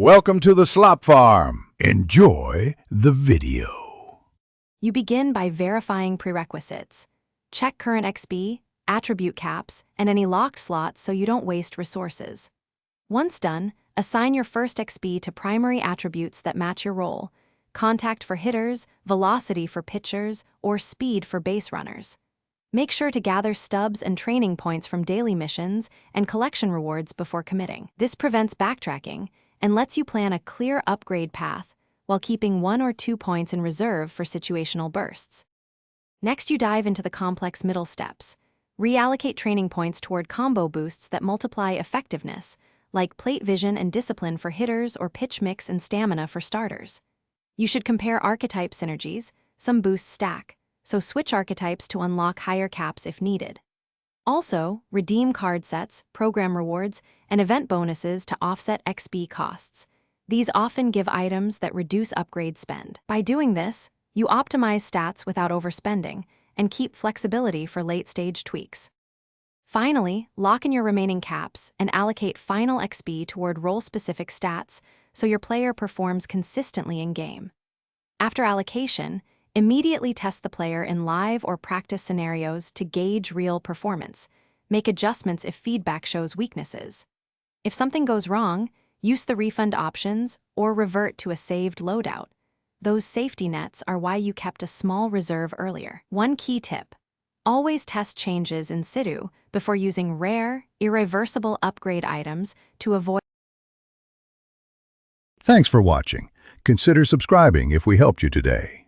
Welcome to the Slop Farm. Enjoy the video. You begin by verifying prerequisites. Check current XP, attribute caps, and any locked slots so you don't waste resources. Once done, assign your first XP to primary attributes that match your role: contact for hitters, velocity for pitchers, or speed for base runners. Make sure to gather stubs and training points from daily missions and collection rewards before committing. This prevents backtracking and lets you plan a clear upgrade path while keeping 1 or 2 points in reserve for situational bursts. Next, you dive into the complex middle steps. Reallocate training points toward combo boosts that multiply effectiveness, like plate vision and discipline for hitters or pitch mix and stamina for starters. You should compare archetype synergies. Some boosts stack, so switch archetypes to unlock higher caps if needed. Also, redeem card sets, program rewards, and event bonuses to offset XP costs. These often give items that reduce upgrade spend. By doing this, you optimize stats without overspending and keep flexibility for late-stage tweaks. Finally, lock in your remaining caps and allocate final XP toward role-specific stats so your player performs consistently in-game. After allocation, immediately test the player in live or practice scenarios to gauge real performance. Make adjustments if feedback shows weaknesses. If something goes wrong, use the refund options or revert to a saved loadout. Those safety nets are why you kept a small reserve earlier. One key tip: always test changes in situ before using rare, irreversible upgrade items to avoid. Thanks for watching. Consider subscribing if we helped you today.